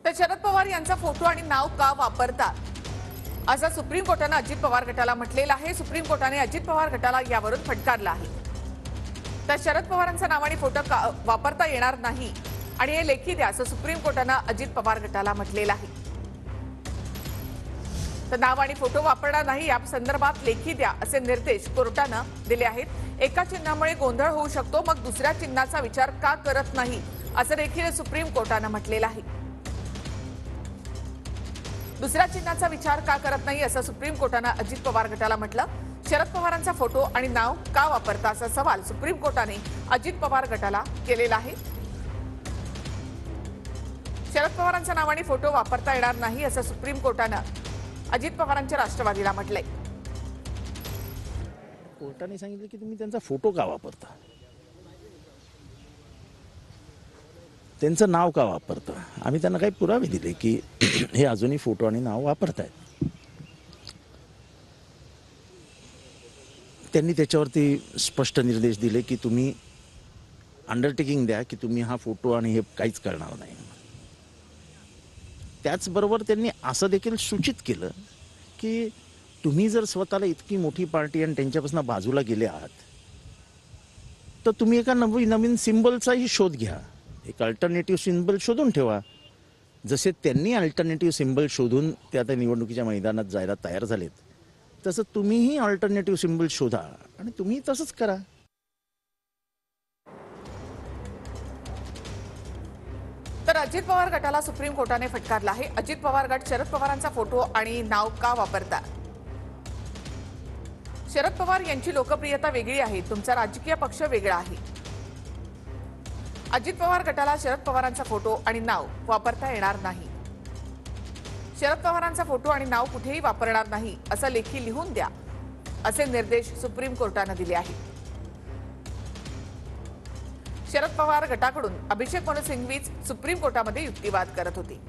तर शरद पवार यांचा फोटो आणि नाव का वापरतात असं सुप्रीम कोर्टाने अजित पवार गटाला म्हटलेलं आहे। सुप्रीम कोर्टाने अजित पवार गटाला यावरून फटकारलं आहे। तर शरद पवारांचं नाव आणि फोटो वापरता येणार नाही आणि हे लेखी द्या असं सुप्रीम कोर्टाने अजित पवार गटाला म्हटलेलं आहे। तर नाव आणि फोटो वापरणार नाही या संदर्भात लेखी द्या असे निर्देश कोर्टाने दिले आहेत। एका चिन्हामुळे गोंधळ होऊ शकतो, मग दुसऱ्या चिन्हाचा विचार का करत नाही असं देखील सुप्रीम कोर्टाने म्हटलेलं आहे। दुसऱ्या चिन्हाचा विचार का करत नाही असं सुप्रीम कोर्टाने अजित पवार गटाला म्हटलं। शरद पवारांचा फोटो आणि नाव का वापरता असा सवाल सुप्रीम कोर्टाने अजित पवार गटाला केलेला आहे। शरद पवारांचं नाव आणि फोटो वापरता येणार नाही असं सुप्रीम कोर्टाने अजित पवारांच्या राष्ट्रवादीला म्हटलंय। कोर्टाने सांगितलं की तुम्ही त्यांचा फोटो का वापरता, त्यांचं नाव का वापरता। आम्ही त्यांना काही पुरावे दिले की हे अजूनही फोटो आणि नाव वापरतायत। त्यांनी त्याच्यावरती स्पष्ट निर्देश दिले की तुम्ही अंडरटेकिंग द्या की तुम्ही हा फोटो आणि हे काहीच करणार नाही। त्याचबरोबर त्यांनी असं देखील सूचित केलं की तुम्ही जर स्वतःला इतकी मोठी पार्टी आणि त्यांच्यापासून बाजूला गेले आहात तर तुम्ही एका नवीन सिम्बलचाही शोध घ्या, एक अल्टरनेटिव्ह सिम्बल शोधून ठेवा। जसे त्यांनी अल्टरनेटिव्ह सिम्बल शोधून ते आता निवडणुकीच्या मैदानात जायला तयार झालेत, तसं तुम्हीही अल्टरनेटिव्ह सिम्बल शोधा आणि तुम्ही तसंच करा। तर अजित पवार गटाला सुप्रीम कोर्टाने फटकारलं आहे। अजित पवार गट शरद पवारांचा फोटो आणि नाव का वापरतात। शरद पवार यांची लोकप्रियता वेगळी आहे, तुमचा राजकीय पक्ष वेगळा आहे। अजित पवार गटाला शरद पवारांचा फोटो आणि नाव वापरता येणार नाही। शरद पवारांचा फोटो आणि नाव कुठेही वापरणार नाही असं लेखी लिहून द्या असे निर्देश सुप्रीम कोर्टाने दिले आहेत। शरद पवार गटाकडून अभिषेक मनु सिंघवीच सुप्रीम कोर्टामध्ये युक्तिवाद करत होते।